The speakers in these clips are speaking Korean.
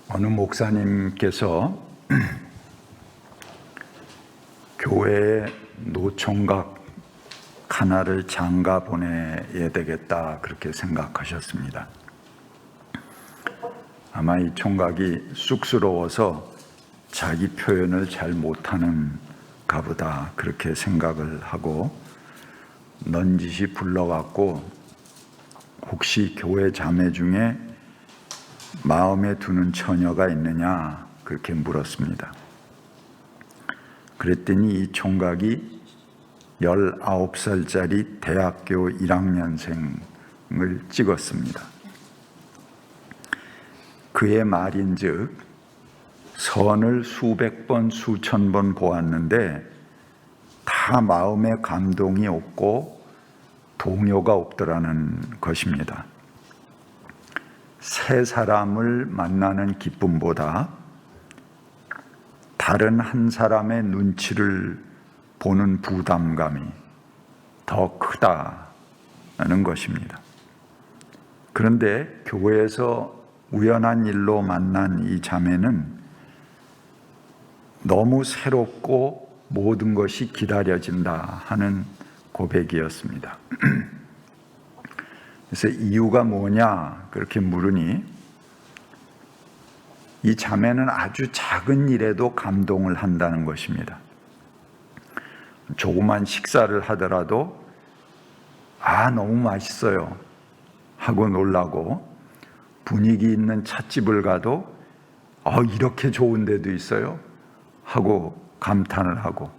어느 목사님께서 교회에 노총각 하나를 장가 보내야 되겠다 그렇게 생각하셨습니다. 아마 이 총각이 쑥스러워서 자기 표현을 잘 못하는가 보다 그렇게 생각을 하고 넌지시 불러갖고 혹시 교회 자매 중에 마음에 두는 처녀가 있느냐 그렇게 물었습니다. 그랬더니 이 총각이 19살짜리 대학교 1학년생을 찍었습니다. 그의 말인즉 선을 수백 번 수천 번 보았는데 다 마음에 감동이 없고 동요가 없더라는 것입니다. 새 사람을 만나는 기쁨보다 다른 한 사람의 눈치를 보는 부담감이 더 크다는 것입니다. 그런데 교회에서 우연한 일로 만난 이 자매는 너무 새롭고 모든 것이 기다려진다 하는 고백이었습니다. 그래서 이유가 뭐냐 그렇게 물으니 이 자매는 아주 작은 일에도 감동을 한다는 것입니다. 조그만 식사를 하더라도 너무 맛있어요 하고 놀라고, 분위기 있는 찻집을 가도 이렇게 좋은 데도 있어요 하고 감탄을 하고,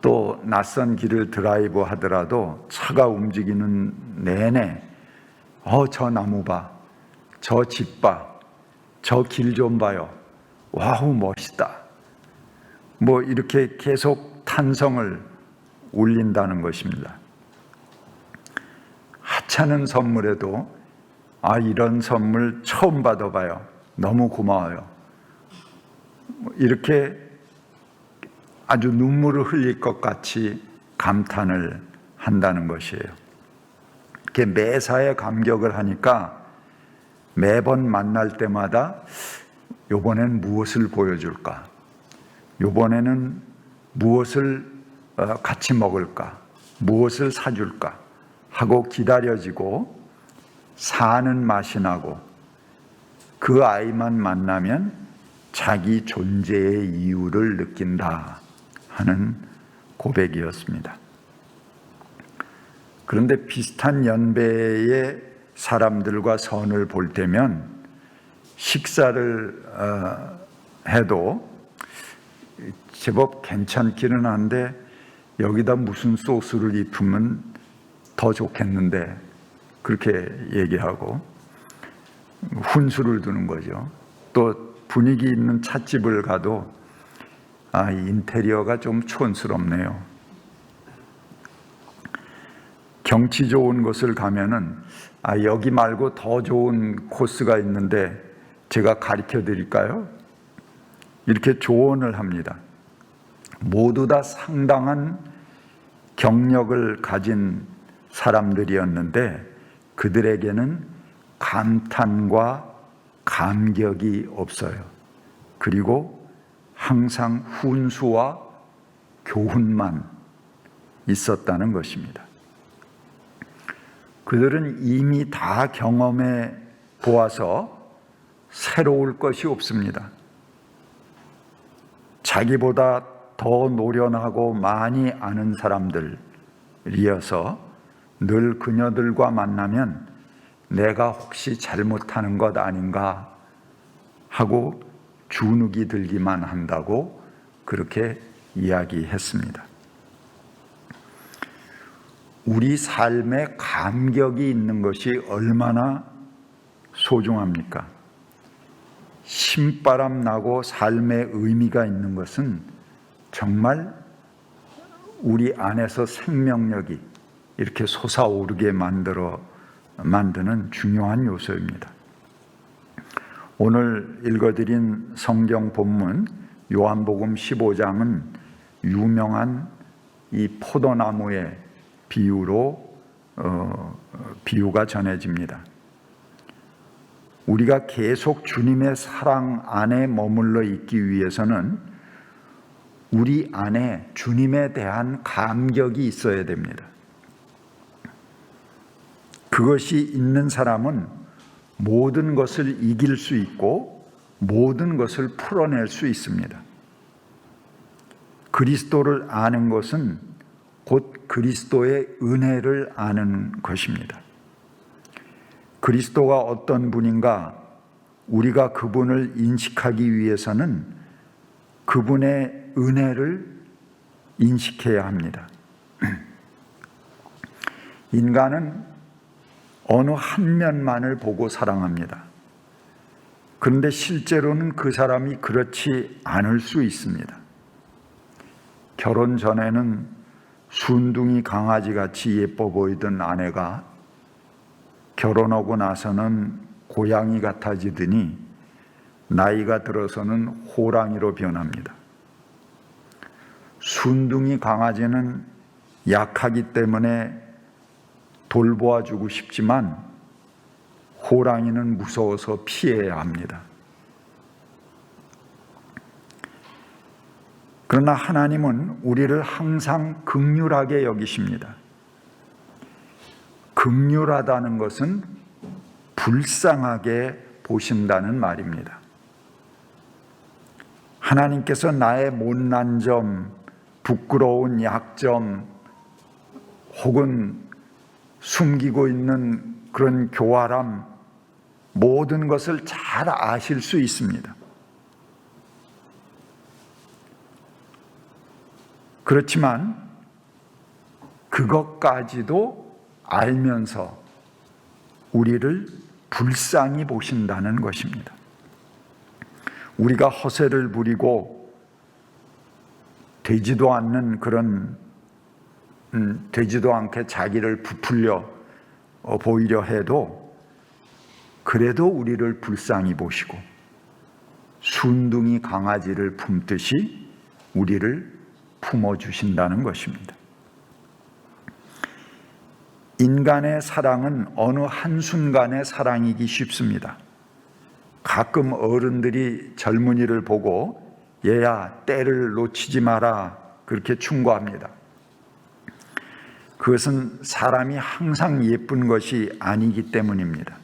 또 낯선 길을 드라이브 하더라도 차가 움직이는 내내 저 나무 봐, 저 집 봐, 저 길 좀 봐요, 와우 멋있다, 뭐 이렇게 계속 탄성을 울린다는 것입니다. 하찮은 선물에도 이런 선물 처음 받아봐요, 너무 고마워요, 이렇게 아주 눈물을 흘릴 것 같이 감탄을 한다는 것이에요. 이렇게 매사에 감격을 하니까 매번 만날 때마다 이번엔 무엇을 보여줄까? 이번에는 무엇을 같이 먹을까? 무엇을 사줄까? 하고 기다려지고 사는 맛이 나고, 그 아이만 만나면 자기 존재의 이유를 느낀다 하는 고백이었습니다. 그런데 비슷한 연배의 사람들과 선을 볼 때면 식사를 해도 제법 괜찮기는 한데 여기다 무슨 소스를 입히면 더 좋겠는데 그렇게 얘기하고 훈수를 두는 거죠. 또 분위기 있는 찻집을 가도 인테리어가 좀 촌스럽네요. 경치 좋은 곳을 가면은 여기 말고 더 좋은 코스가 있는데 제가 가르쳐 드릴까요? 이렇게 조언을 합니다. 모두 다 상당한 경력을 가진 사람들이었는데 그들에게는 감탄과 감격이 없어요. 그리고 항상 훈수와 교훈만 있었다는 것입니다. 그들은 이미 다 경험해 보아서 새로울 것이 없습니다. 자기보다 더 노련하고 많이 아는 사람들이어서 늘 그녀들과 만나면 내가 혹시 잘못하는 것 아닌가 하고 주눅이 들기만 한다고 그렇게 이야기했습니다. 우리 삶에 감격이 있는 것이 얼마나 소중합니까? 신바람 나고 삶에 의미가 있는 것은 정말 우리 안에서 생명력이 이렇게 솟아오르게 만드는 중요한 요소입니다. 오늘 읽어드린 성경 본문 요한복음 15장은 유명한 이 포도나무의 비유가 전해집니다. 우리가 계속 주님의 사랑 안에 머물러 있기 위해서는 우리 안에 주님에 대한 감격이 있어야 됩니다. 그것이 있는 사람은 모든 것을 이길 수 있고 모든 것을 풀어낼 수 있습니다. 그리스도를 아는 것은 곧 그리스도의 은혜를 아는 것입니다. 그리스도가 어떤 분인가 우리가 그분을 인식하기 위해서는 그분의 은혜를 인식해야 합니다. 인간은 어느 한 면만을 보고 사랑합니다. 그런데 실제로는 그 사람이 그렇지 않을 수 있습니다. 결혼 전에는 순둥이 강아지같이 예뻐 보이던 아내가 결혼하고 나서는 고양이 같아지더니 나이가 들어서는 호랑이로 변합니다. 순둥이 강아지는 약하기 때문에 돌보아주고 싶지만 호랑이는 무서워서 피해야 합니다. 그러나 하나님은 우리를 항상 긍휼하게 여기십니다. 긍휼하다는 것은 불쌍하게 보신다는 말입니다. 하나님께서 나의 못난 점, 부끄러운 약점, 혹은 숨기고 있는 그런 교활함, 모든 것을 잘 아실 수 있습니다. 그렇지만 그것까지도 알면서 우리를 불쌍히 보신다는 것입니다. 우리가 허세를 부리고 되지도 않는 그런 되지도 않게 자기를 부풀려 보이려 해도 그래도 우리를 불쌍히 보시고 순둥이 강아지를 품듯이 우리를 품어주신다는 것입니다. 인간의 사랑은 어느 한순간의 사랑이기 쉽습니다. 가끔 어른들이 젊은이를 보고 얘야 때를 놓치지 마라 그렇게 충고합니다. 그것은 사람이 항상 예쁜 것이 아니기 때문입니다.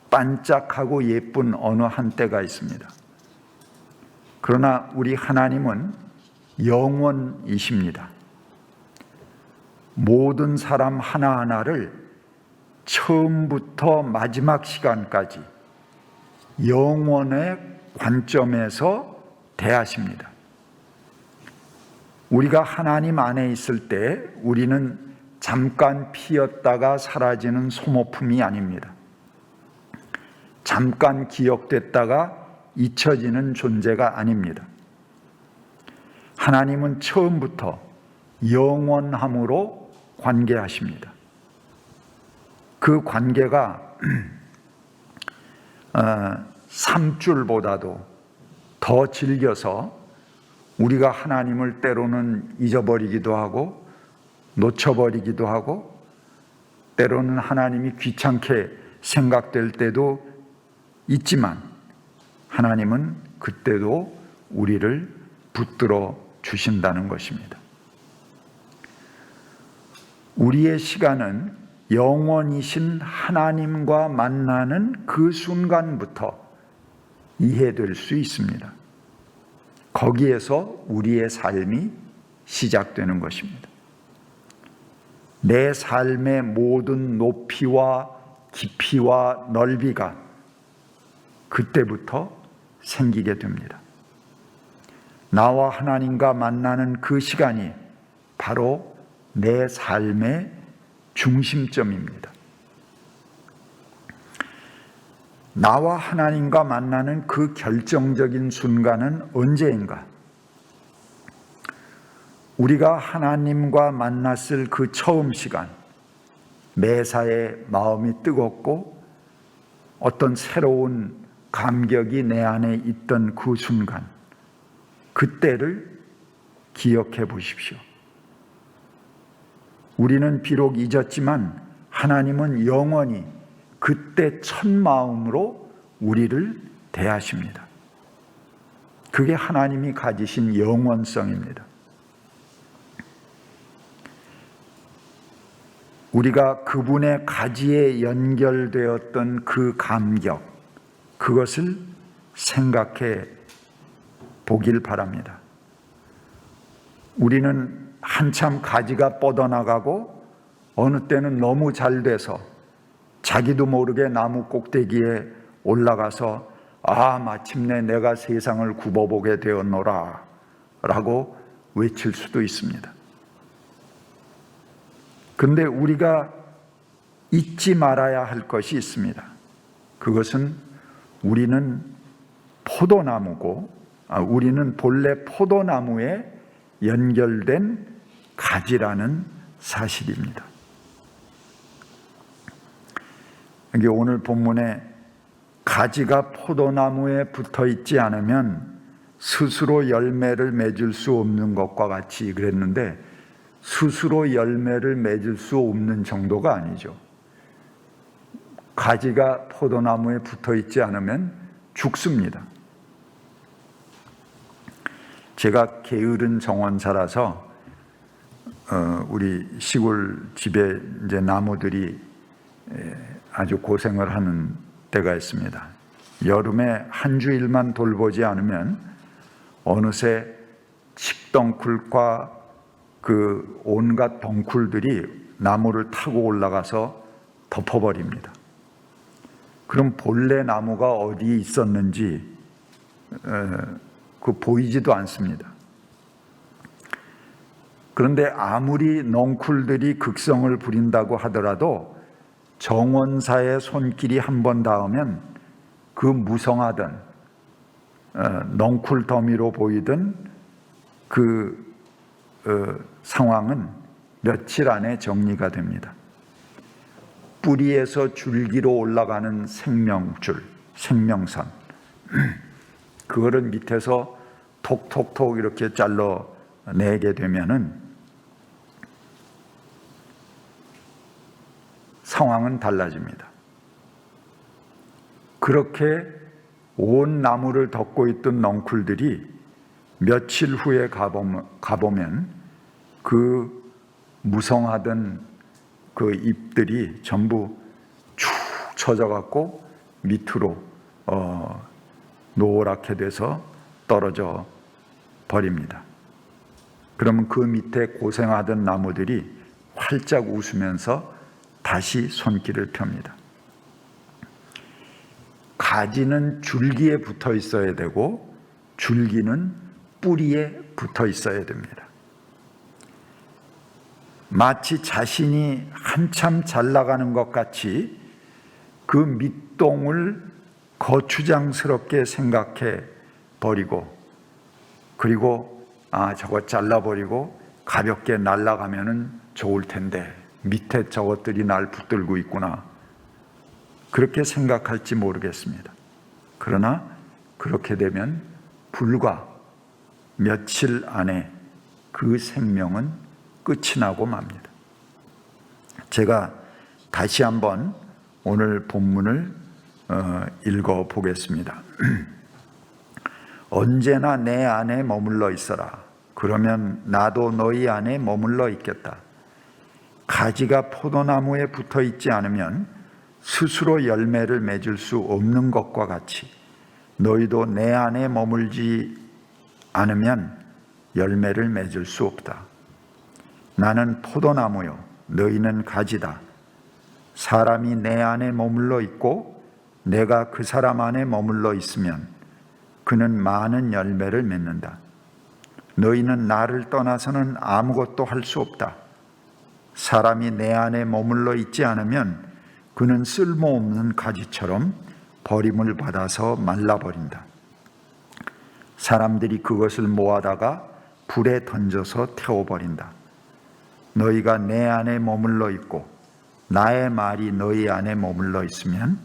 반짝하고 예쁜 어느 한때가 있습니다. 그러나 우리 하나님은 영원이십니다. 모든 사람 하나하나를 처음부터 마지막 시간까지 영원의 관점에서 대하십니다. 우리가 하나님 안에 있을 때 우리는 잠깐 피었다가 사라지는 소모품이 아닙니다. 잠깐 기억됐다가 잊혀지는 존재가 아닙니다. 하나님은 처음부터 영원함으로 관계하십니다. 그 관계가 3줄보다도 더 질겨서 우리가 하나님을 때로는 잊어버리기도 하고 놓쳐버리기도 하고 때로는 하나님이 귀찮게 생각될 때도 있지만 하나님은 그때도 우리를 붙들어 주신다는 것입니다. 우리의 시간은 영원이신 하나님과 만나는 그 순간부터 이해될 수 있습니다. 거기에서 우리의 삶이 시작되는 것입니다. 내 삶의 모든 높이와 깊이와 넓이가 그때부터 생기게 됩니다. 나와 하나님과 만나는 그 시간이 바로 내 삶의 중심점입니다. 나와 하나님과 만나는 그 결정적인 순간은 언제인가? 우리가 하나님과 만났을 그 처음 시간, 매사에 마음이 뜨겁고 어떤 새로운 감격이 내 안에 있던 그 순간, 그때를 기억해 보십시오. 우리는 비록 잊었지만 하나님은 영원히 그때 첫 마음으로 우리를 대하십니다. 그게 하나님이 가지신 영원성입니다. 우리가 그분의 가지에 연결되었던 그 감격, 그것을 생각해 보길 바랍니다. 우리는 한참 가지가 뻗어나가고 어느 때는 너무 잘 돼서 자기도 모르게 나무 꼭대기에 올라가서 마침내 내가 세상을 굽어보게 되었노라 라고 외칠 수도 있습니다. 그런데 우리가 잊지 말아야 할 것이 있습니다. 그것은 우리는 포도나무고, 우리는 본래 포도나무에 연결된 가지라는 사실입니다. 여기 오늘 본문에 가지가 포도나무에 붙어 있지 않으면 스스로 열매를 맺을 수 없는 것과 같이 그랬는데, 스스로 열매를 맺을 수 없는 정도가 아니죠. 가지가 포도나무에 붙어 있지 않으면 죽습니다. 제가 게으른 정원사라서 우리 시골 집에 이제 나무들이 아주 고생을 하는 때가 있습니다. 여름에 한 주일만 돌보지 않으면 어느새 칡덩쿨과 그 온갖 덩쿨들이 나무를 타고 올라가서 덮어버립니다. 그럼 본래 나무가 어디에 있었는지 보이지도 않습니다. 그런데 아무리 넝쿨들이 극성을 부린다고 하더라도 정원사의 손길이 한 번 닿으면 그 무성하던 넝쿨 더미로 보이던 그 상황은 며칠 안에 정리가 됩니다. 뿌리에서 줄기로 올라가는 생명줄, 생명선, 그거를 밑에서 톡톡톡 이렇게 잘라내게 되면은 상황은 달라집니다. 그렇게 온 나무를 덮고 있던 넝쿨들이 며칠 후에 가보면 그 무성하던 그 잎들이 전부 축 처져갖고 밑으로 노랗게 돼서 떨어져 버립니다. 그러면 그 밑에 고생하던 나무들이 활짝 웃으면서 다시 손길을 펴니다. 가지는 줄기에 붙어 있어야 되고 줄기는 뿌리에 붙어 있어야 됩니다. 마치 자신이 한참 잘 나가는 것 같이 그 밑동을 거추장스럽게 생각해 버리고, 그리고 저거 잘라버리고 가볍게 날아가면은 좋을 텐데 밑에 저것들이 날 붙들고 있구나, 그렇게 생각할지 모르겠습니다. 그러나 그렇게 되면 불과 며칠 안에 그 생명은 끝이 나고 맙니다. 제가 다시 한번 오늘 본문을 읽어 보겠습니다. 언제나 내 안에 머물러 있어라. 그러면 나도 너희 안에 머물러 있겠다. 가지가 포도나무에 붙어 있지 않으면 스스로 열매를 맺을 수 없는 것과 같이 너희도 내 안에 머물지 않으면 열매를 맺을 수 없다. 나는 포도나무요 너희는 가지다. 사람이 내 안에 머물러 있고 내가 그 사람 안에 머물러 있으면 그는 많은 열매를 맺는다. 너희는 나를 떠나서는 아무것도 할 수 없다. 사람이 내 안에 머물러 있지 않으면 그는 쓸모없는 가지처럼 버림을 받아서 말라버린다. 사람들이 그것을 모아다가 불에 던져서 태워버린다. 너희가 내 안에 머물러 있고 나의 말이 너희 안에 머물러 있으면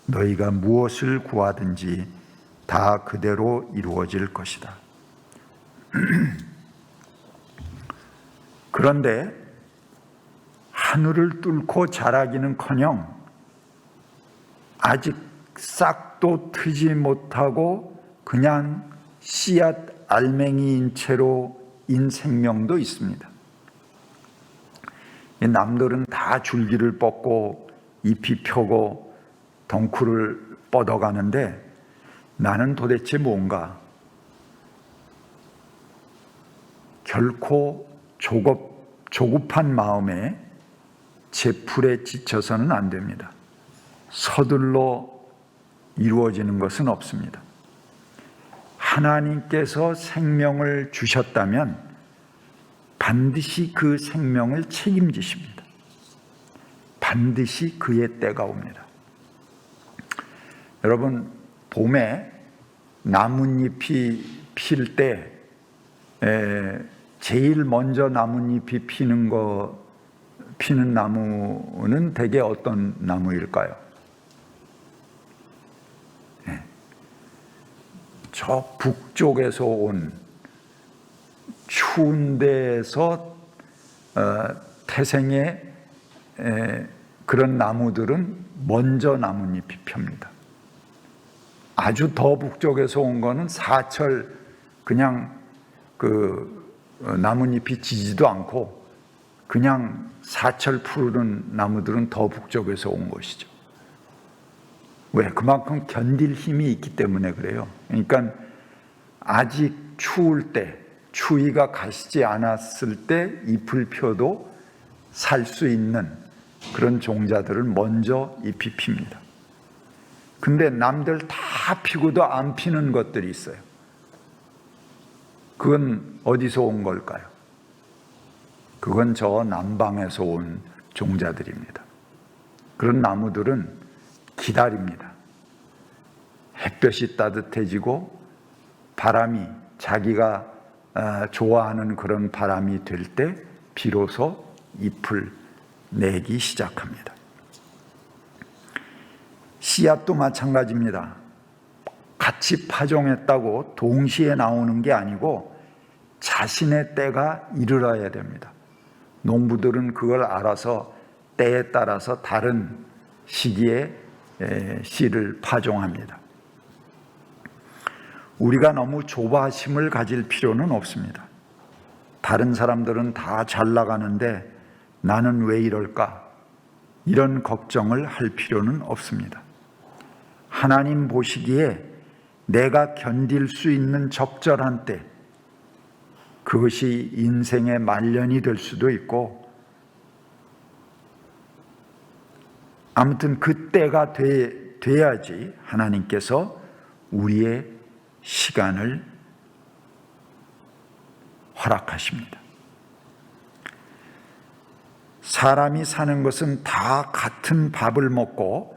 너희가 무엇을 구하든지 다 그대로 이루어질 것이다. 그런데 하늘을 뚫고 자라기는커녕 아직 싹 싹도 트지 못하고 그냥 씨앗 알맹이인 채로 인 생명도 있습니다. 남들은 다 줄기를 뻗고 잎이 펴고 덩쿨을 뻗어가는데 나는 도대체 뭔가? 결코 조급한 마음에 제 풀에 지쳐서는 안 됩니다. 서둘러 이루어지는 것은 없습니다. 하나님께서 생명을 주셨다면 반드시 그 생명을 책임지십니다. 반드시 그의 때가 옵니다. 여러분, 봄에 나뭇잎이 필 때 제일 먼저 나뭇잎이 피는 나무는 대개 어떤 나무일까요? 저 북쪽에서 온 추운 데에서 태생의 그런 나무들은 먼저 나뭇잎이 펴니다. 아주 더 북쪽에서 온 거는 사철 그냥 나뭇잎이 지지도 않고 그냥 사철 푸르른 나무들은 더 북쪽에서 온 것이죠. 왜? 그만큼 견딜 힘이 있기 때문에 그래요. 그러니까 아직 추울 때, 추위가 가시지 않았을 때 잎을 펴도 살 수 있는 그런 종자들은 먼저 잎이 핍니다. 근데 남들 다 피고도 안 피는 것들이 있어요. 그건 어디서 온 걸까요? 그건 저 남방에서 온 종자들입니다. 그런 나무들은 기다립니다. 햇볕이 따뜻해지고 바람이 자기가 좋아하는 그런 바람이 될 때 비로소 잎을 내기 시작합니다. 씨앗도 마찬가지입니다. 같이 파종했다고 동시에 나오는 게 아니고 자신의 때가 이르러야 됩니다. 농부들은 그걸 알아서 때에 따라서 다른 시기에 씨를 파종합니다. 우리가 너무 조바심을 가질 필요는 없습니다. 다른 사람들은 다 잘 나가는데 나는 왜 이럴까? 이런 걱정을 할 필요는 없습니다. 하나님 보시기에 내가 견딜 수 있는 적절한 때, 그것이 인생의 말년이 될 수도 있고, 아무튼 그 때가 돼야지 하나님께서 우리의 시간을 허락하십니다. 사람이 사는 것은 다 같은 밥을 먹고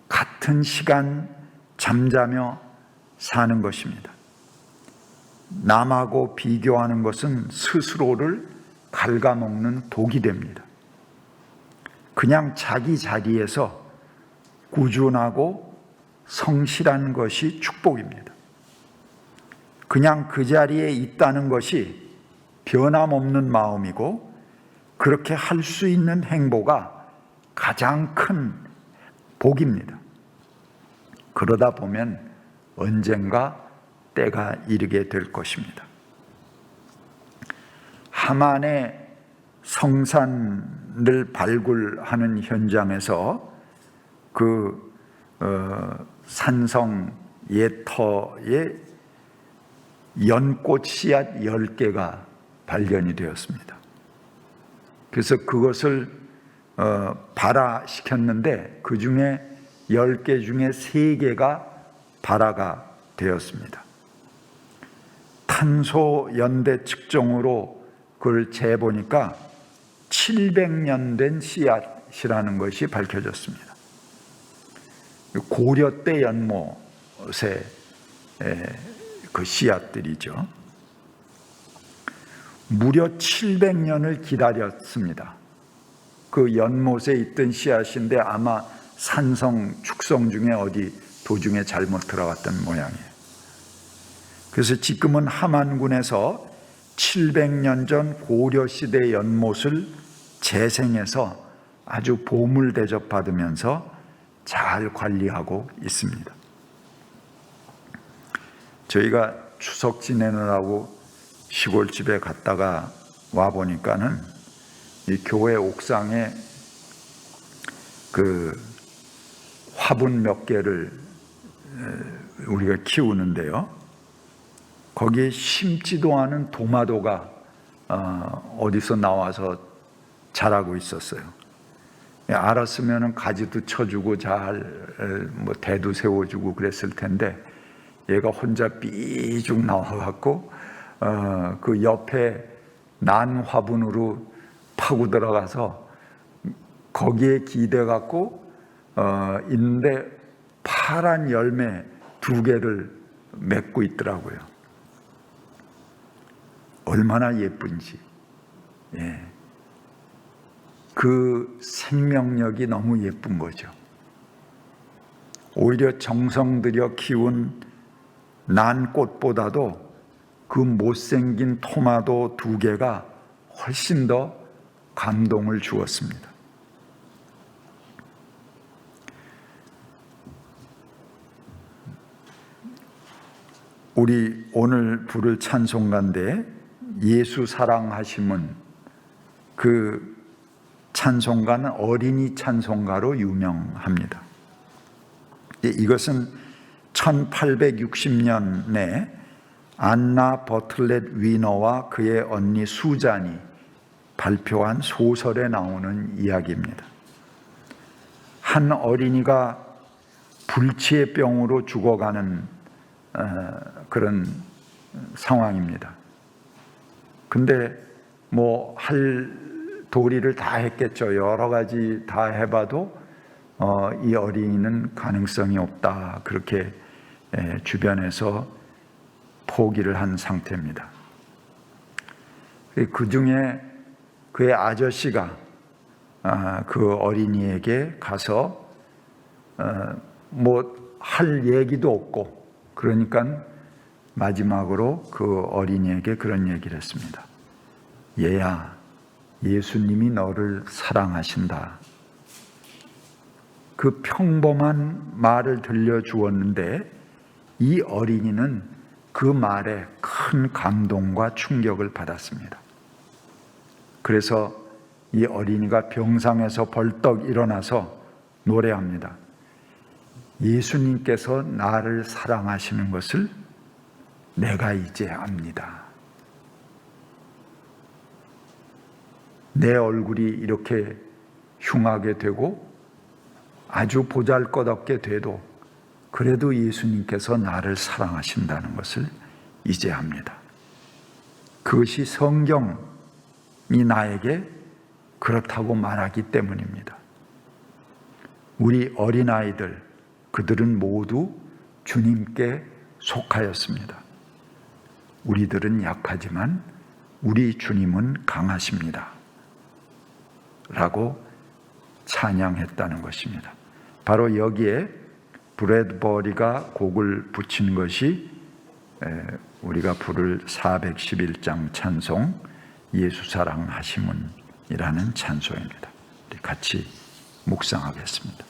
같은 시간 잠자며 사는 것입니다. 남하고 비교하는 것은 스스로를 갉아먹는 독이 됩니다. 그냥 자기 자리에서 꾸준하고 성실한 것이 축복입니다. 그냥 그 자리에 있다는 것이 변함없는 마음이고, 그렇게 할 수 있는 행보가 가장 큰 복입니다. 그러다 보면 언젠가 때가 이르게 될 것입니다. 하만의 성산을 발굴하는 현장에서 그 산성 예터에 연꽃 씨앗 10개가 발견이 되었습니다. 그래서 그것을 발화시켰는데 그 중에 10개 중에 3개가 발화가 되었습니다. 탄소 연대 측정으로 그걸 재보니까 700년 된 씨앗이라는 것이 밝혀졌습니다. 고려 때 연못의 그 씨앗들이죠. 무려 700년을 기다렸습니다. 그 연못에 있던 씨앗인데 아마 산성, 축성 중에 어디 도중에 잘못 들어갔던 모양이에요. 그래서 지금은 함안군에서 700년 전 고려시대 연못을 재생해서 아주 보물 대접받으면서 잘 관리하고 있습니다. 저희가 추석 지내느라고 시골집에 갔다가 와 보니까는 이 교회 옥상에 그 화분 몇 개를 우리가 키우는데요, 거기에 심지도 않은 도마도가 어디서 나와서 자라고 있었어요. 알았으면 가지도 쳐주고 뭐 대도 세워주고 그랬을 텐데, 얘가 혼자 삐죽 나와갖고 그 옆에 난 화분으로 파고 들어가서 거기에 기대갖고 있는데 파란 열매 2개를 맺고 있더라고요. 얼마나 예쁜지. 예. 그 생명력이 너무 예쁜 거죠. 오히려 정성 들여 키운 난 꽃보다도 그 못생긴 토마토 2개가 훨씬 더 감동을 주었습니다. 우리 오늘 부를 찬송가인데, 예수 사랑하심은, 그 찬송가는 어린이 찬송가로 유명합니다. 이것은 1860년에 안나 버틀렛 위너와 그의 언니 수잔이 발표한 소설에 나오는 이야기입니다. 한 어린이가 불치의 병으로 죽어가는 그런 상황입니다. 근데 뭐 할 도리를 다 했겠죠. 여러 가지 다 해봐도 이 어린이는 가능성이 없다, 그렇게 주변에서 포기를 한 상태입니다. 그 중에 그의 아저씨가 그 어린이에게 가서 뭐 할 얘기도 없고, 그러니까 마지막으로 그 어린이에게 그런 얘기를 했습니다. 얘야, 예수님이 너를 사랑하신다. 그 평범한 말을 들려주었는데 이 어린이는 그 말에 큰 감동과 충격을 받았습니다. 그래서 이 어린이가 병상에서 벌떡 일어나서 노래합니다. 예수님께서 나를 사랑하시는 것을 내가 이제 압니다. 내 얼굴이 이렇게 흉하게 되고 아주 보잘것없게 돼도 그래도 예수님께서 나를 사랑하신다는 것을 이제 압니다. 그것이 성경이 나에게 그렇다고 말하기 때문입니다. 우리 어린아이들, 그들은 모두 주님께 속하였습니다. 우리들은 약하지만 우리 주님은 강하십니다. 라고 찬양했다는 것입니다. 바로 여기에 브래드버리가 곡을 붙인 것이 우리가 부를 411장 찬송, 예수 사랑하심은 이라는 찬송입니다. 우리 같이 묵상하겠습니다.